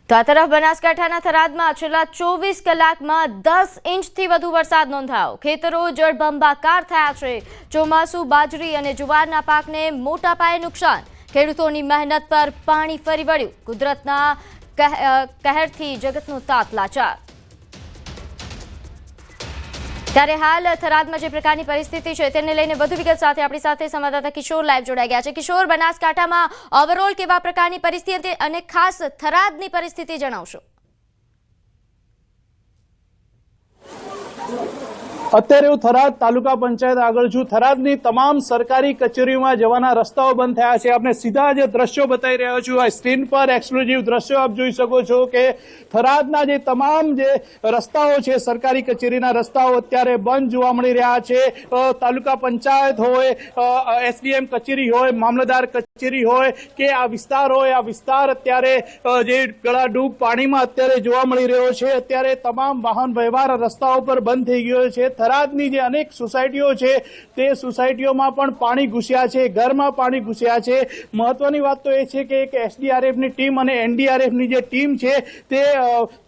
તો આ તરફ બનાસકાંઠાના થરાદમાં છેલ્લા 24 કલાકમાં 10 ઇંચથી વધુ વરસાદ નોંધાયો। ખેતરો જળબંબાકાર થયા છે। ચોમાસુ બાજરી અને જુવારના પાકને મોટા પાયે નુકસાન। ખેડૂતોની મહેનત પર પાણી ફરી વળ્યું। કુદરતના કહેરથી જગતનો તાત લાચાર। ત્યારે હાલ થરાદમાં જે પ્રકારની પરિસ્થિતિ છે તેને લઈને વધુ વિગત સાથે આપણી સાથે સંવાદદાતા કિશોર લાઈવ જોડાઈ ગયા છે। કિશોર, બનાસકાંઠામાં ઓવરઓલ કેવા પ્રકારની પરિસ્થિતિ અને ખાસ થરાદની પરિસ્થિતિ જણાવશો। અત્યારે હું થરાદ તાલુકા પંચાયત આગળ છું। થરાદની તમામ સરકારી કચેરીઓમાં જવાના રસ્તાઓ બંધ થયા છે। આપણે સીધા જે દ્રશ્યો બતાવી રહ્યો છું, આ સ્ક્રીન પર એક્સક્લુઝિવ દ્રશ્યો આપ જોઈ શકો છો કે થરાદના જે તમામ જે રસ્તાઓ છે, સરકારી કચેરીના રસ્તાઓ અત્યારે બંધ જોવા મળી રહ્યા છે। તાલુકા પંચાયત હોય, એસડીએમ કચેરી હોય, મામલતદાર કચેરી હોય કે આ વિસ્તાર હોય, આ વિસ્તાર અત્યારે જે ગળાડૂબ પાણીમાં અત્યારે જોવા મળી રહ્યો છે। અત્યારે તમામ વાહન વ્યવહાર રસ્તાઓ પર બંધ થઈ ગયો છે। થરાદની જે અનેક સોસાયટીઓ છે તે સોસાયટીઓમાં પણ પાણી ઘૂસ્યા છે, ઘરમાં પાણી ઘૂસ્યા છે। મહત્વની વાત તો એ છે કે એક એસડીઆરએફની ટીમ અને એનડીઆરએફની જે ટીમ છે તે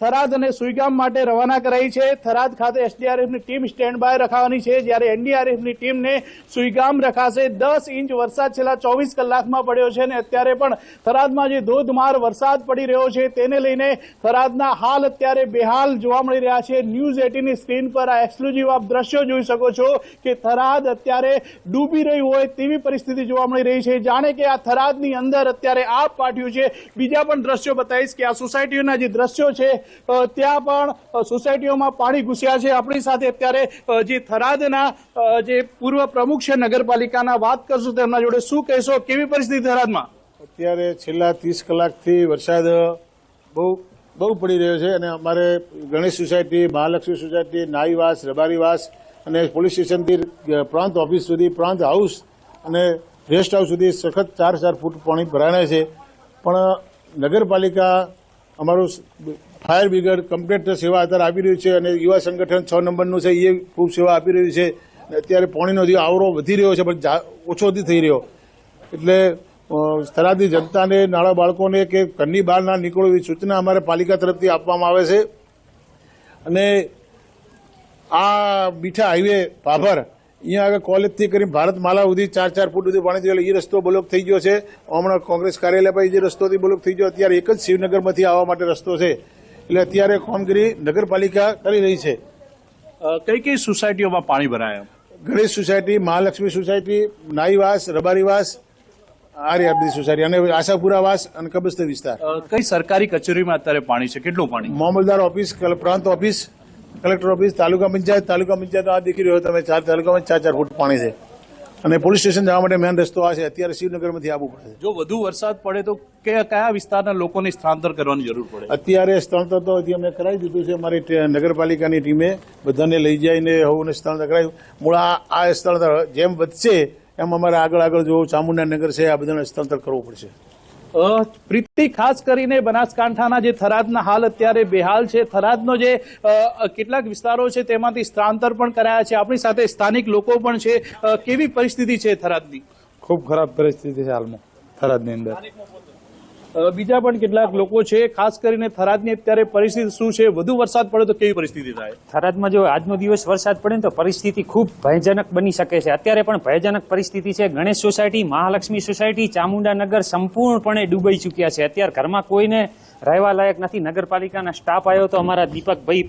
થરાદ અને સુઈગામ માટે રવાના કરાઈ છે। થરાદ ખાતે એસડીઆરએફની ટીમ સ્ટેન્ડ બાય રખાવાની છે, જ્યારે એનડીઆરએફની ટીમને સુઈગામ રખાશે। 10 ઇંચ વરસાદ છેલ્લા 24 કલાકમાં પડ્યો છે અને અત્યારે પણ થરાદમાં જે ધોધમાર વરસાદ પડી રહ્યો છે તેને લઈને થરાદના હાલ અત્યારે બેહાલ જોવા મળી રહ્યા છે। ન્યૂઝ 18 ની સ્ક્રીન પર આ એક્સક્લુઝિવ આપ દ્રશ્યો જોઈ શકો છો કે થરાદ અત્યારે ડૂબી રહ્યું હોય તેવી પરિસ્થિતિ જોવા મળી રહી છે। જાણે કે આ થરાદની અંદર અત્યારે આપ પાટ્યું છે। બીજા પણ દ્રશ્યો બતાવીશ કે આ સોસાયટીઓના જે દ્રશ્યો છે ત્યાં પણ સોસાયટીઓમાં પાણી ઘૂસ્યા છે। આપણી સાથે અત્યારે જે થરાદના જે પૂર્વ પ્રમુખ છે નગરપાલિકાના, વાત કરશું તેમના જોડે। શું કહેશો, કેવી પરિસ્થિતિ થરાદમાં? અત્યારે છેલ્લા 30 કલાકથી વરસાદ બહુ પડી રહ્યો છે અને અમારે ગણેશ સોસાયટી, મહાલક્ષ્મી સોસાયટી, નાઈવાસ, રબારીવાસ અને પોલીસ સ્ટેશનથી પ્રાંત ઓફિસ સુધી, પ્રાંત હાઉસ અને રેસ્ટ હાઉસ સુધી સખત 4 ફૂટ પાણી ભરાય છે। પણ નગરપાલિકા, અમારું ફાયર બ્રિગેડ કમ્પ્લીટ સેવા અત્યારે આપી રહ્યું છે અને યુવા સંગઠન 6 નંબરનું છે એ ખૂબ સેવા આપી રહ્યું છે। અત્યારે પાણીનો જે આવરો વધી રહ્યો છે પણ ઓછો નથી થઈ રહ્યો, એટલે થરાદની જનતાને, નાના બાળકોને કે ઘરની બહાર ના નીકળો એવી સૂચના અમારે પાલિકા તરફથી આપવામાં આવે છે। અને આ બીઠા હાઈવે ભાભર, અહીંયા આગળ કોલેજથી કરીને ભારતમાલા સુધી 4 ફૂટ સુધી પાણી થયેલું, એ રસ્તો બ્લોક થઈ ગયો છે। હમણાં કોંગ્રેસ કાર્યાલય પર જે રસ્તોથી બ્લોક થઈ ગયો, અત્યારે એક જ શિવનગરમાંથી આવવા માટે રસ્તો છે, એટલે અત્યારે કામગીરી નગરપાલિકા કરી રહી છે। કઈ કઈ સોસાયટીઓમાં પાણી ભરાયા? ગણેશ સોસાયટી, મહાલક્ષ્મી સોસાયટી, નાઈવાસ, રબારીવાસ, આ રહી બધી સોસાયટી અને આશાપુરાવાસ અને કબસ્ત વિસ્તાર। કઈ સરકારી કચેરીમાં અત્યારે પાણી છે? કેટલું પાણી? મામલતદાર ઓફિસ, પ્રાંત ઓફિસ, કલેક્ટર ઓફિસ, તાલુકા પંચાયત આ દેખી રહ્યો તમે, 4 તાલુકામાં 4 ફૂટ પાણી છે અને પોલીસ સ્ટેશન જવા માટે મેન રસ્તો આ છે। અત્યારે શિવનગરમાંથી આવવું પડે। જો વધુ વરસાદ પડે તો કયા વિસ્તારના લોકોને સ્થળાંતર કરવાની જરૂર પડે? અત્યારે સ્થળાંતર તો હજી અમે કરાવી દીધું છે। અમારી નગરપાલિકાની ટીમે બધાને લઈ જઈને હવને સ્થળાંતર કરાવ્યું। મૂળ આ સ્થળાંતર જેમ વધશે એમ અમારે આગળ જો ચામુંડાનગર છે આ બધાને સ્થળાંતર કરવું પડશે। પ્રીતિ, ખાસ કરીને બનાસકાંઠાના જે થરાદના હાલ અત્યારે બેહાલ છે, થરાદનો જે કેટલાક વિસ્તારો છે તેમાંથી સ્થળાંતર પણ કરાયા છે। આપણી સાથે સ્થાનિક લોકો પણ છે। કેવી પરિસ્થિતિ છે થરાદની? ખૂબ ખરાબ પરિસ્થિતિ છે હાલમાં થરાદની અંદર। બીજા પણ કેટલાક લોકો છે, ખાસ કરીને થરાદની અત્યારે પરિસ્થિતિ શું છે? વધુ વરસાદ પડે તો કેવી પરિસ્થિતિ થાય? થરાદમાં જો આજનો દિવસ વરસાદ પડે તો પરિસ્થિતિ ખૂબ ભયજનક બની શકે છે। અત્યારે પણ ભયજનક પરિસ્થિતિ છે। ગણેશ સોસાયટી, મહાલક્ષ્મી સોસાયટી, ચામુંડાનગર સંપૂર્ણપણે ડૂબાઈ ચૂક્યા છે। અત્યારે ઘરમાં કોઈને રહેવા લાયક નથી। નગરપાલિકાના સ્ટાફ આવ્યો તો અમારા દીપકભાઈ,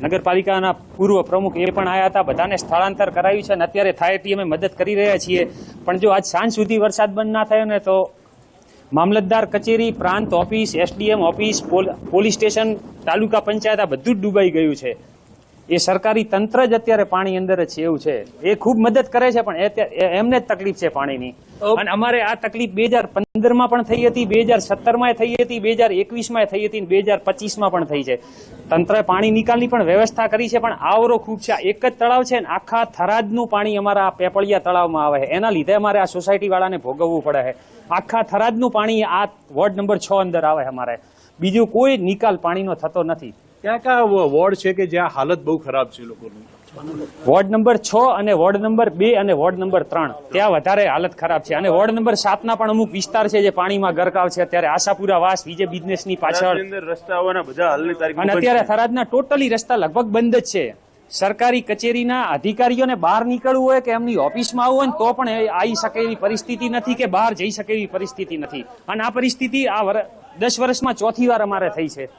નગરપાલિકાના પૂર્વ પ્રમુખ, એ પણ આવ્યા હતા, બધાને સ્થળાંતર કરાવ્યું છે અને અત્યારે થાય એટલી અમે મદદ કરી રહ્યા છીએ। પણ જો આજ સાંજ સુધી વરસાદ બંધ ના થયો ને તો મામલતદાર કચેરી, પ્રાંત office, SDM office, police station, taluka panchayat આ બધું જ ડૂબાઈ ગયું છે। એ સરકારી તંત્ર જ અત્યારે પાણી અંદર જ છે એવું છે। એ ખૂબ મદદ કરે છે પણ એમને જ તકલીફ છે પાણીની। અને અમારે આ તકલીફ 2015માં પણ થઈ હતી, 2017માં થઈ હતી, 2021માં થઈ હતી, 2025માં પણ થઈ છે। તંત્રએ પાણી નિકાલની પણ વ્યવસ્થા કરી છે પણ આવરો ખૂબ છે। આ એક જ તળાવ છે ને આખા થરાદનું પાણી અમારા પેપળિયા તળાવમાં આવે છે, એના લીધે અમારે આ સોસાયટી વાળાને ભોગવવું પડે છે। આખા થરાદનું પાણી આ વોર્ડ નંબર 6 અંદર આવે અમારે, બીજું કોઈ નિકાલ પાણીનો થતો નથી। ક્યાં કયા વોર્ડ છે કે જ્યાં હાલત બહુ ખરાબ છે લોકોની? વોર્ડ નંબર 6 અને વોર્ડ નંબર 2 અને વોર્ડ નંબર 3 ત્યાં વધારે હાલત ખરાબ છે અને વોર્ડ નંબર 7 ના પણ અમુક વિસ્તાર છે જે પાણીમાં ગરકાવ છે. અત્યારે આશાપુરા વાસ વિજય બિઝનેસની પાછળ રસ્તાઓના બધા હાલની તારીખ અને અત્યારે થરાદના ટોટલી રસ્તા લગભગ બંધ જ છે. સરકારી કચેરીના અધિકારીઓને બહાર નીકળવું હોય કે એમની ઓફિસમાં આવવું હોય ને તો પણ આવી શકે એવી પરિસ્થિતિ નથી કે બહાર જઈ શકે એવી પરિસ્થિતિ નથી. અને આ પરિસ્થિતિ આ 10 વર્ષમાં ચોથી વાર અમારે થઈ છે.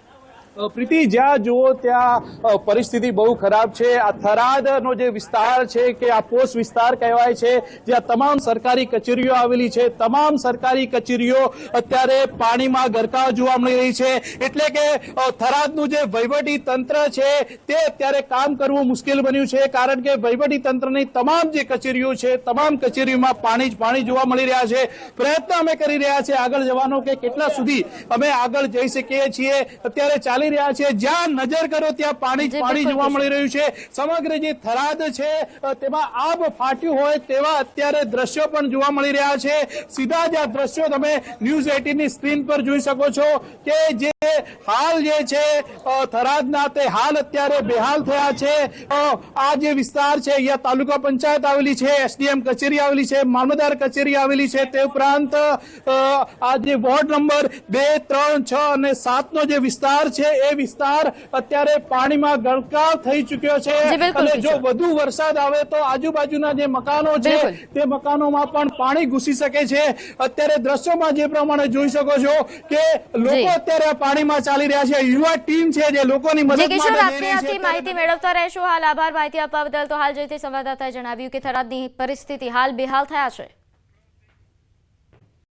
પ્રીતિ, જ્યાં જુઓ ત્યાં પરિસ્થિતિ બહુ ખરાબ છે. આ થરાદનો જે વિસ્તાર છે કે આ પોસ્ટ વિસ્તાર કહેવાય છે, જ્યાં તમામ સરકારી કચેરીઓ આવેલી છે. તમામ સરકારી કચેરીઓ અત્યારે પાણીમાં ગરકાવ જોવા મળી રહી છે. એટલે કે થરાદનું જે વહીવટી તંત્ર છે તે અત્યારે કામ કરવું મુશ્કેલ બન્યું છે, કારણ કે વહીવટી તંત્રની તમામ જે કચેરીઓ છે તમામ કચેરીઓમાં પાણી જ પાણી જોવા મળી રહ્યા છે. પ્રયત્ન અમે કરી રહ્યા છીએ આગળ જવાનો કે કેટલા સુધી અમે આગળ જઈ શકીએ છીએ. અત્યારે ચાલી રહ્યા છે, જ્યાં નજર કરો ત્યાં પાણી જ પાણી જોવા મળી રહ્યું છે. સમગ્ર જે થરાદ છે તેમાં આબ ફાટ્યું હોય તેવા અત્યારે દ્રશ્યો પણ જોવા મળી રહ્યા છે. સીધા જ આ દ્રશ્યો તમે ન્યૂઝ 18 ની સ્ક્રીન પર જોઈ શકો છો કે જે હાલ જે છે થરાદના તે હાલ અત્યારે બેહાલ થયા છે. આ જે વિસ્તાર છે અહીંયા તાલુકા પંચાયત આવેલી છે, એસડીએમ કચેરી આવેલી છે, મામલતદાર કચેરી આવેલી છે. તે ઉપરાંત આ જે વોર્ડ નંબર 2, 3, 6 અને 7 નો જે વિસ્તાર છે એ વિસ્તાર અત્યારે પાણીમાં ગરકાવ થઈ ચુક્યો છે. અને જો વધુ વરસાદ આવે તો આજુબાજુના જે મકાનો છે તે મકાનોમાં પણ પાણી ઘૂસી શકે છે. અત્યારે દ્રશ્યોમાં જે પ્રમાણે જોઈ શકો છો કે લોકો અત્યારે પાણીમાં ચાલી રહ્યા છે. યુવા ટીમ છે જે લોકોની મદદ માટે જઈ રહી છે. માહિતી મેળવતા રહેશો. હાલ આભાર માહિતી આપવા બદલ. તો હાલ જે તે સંવાદદાતાએ જણાવ્યું કે થરાદની પરિસ્થિતિ હાલ બેહાલ થયા છે.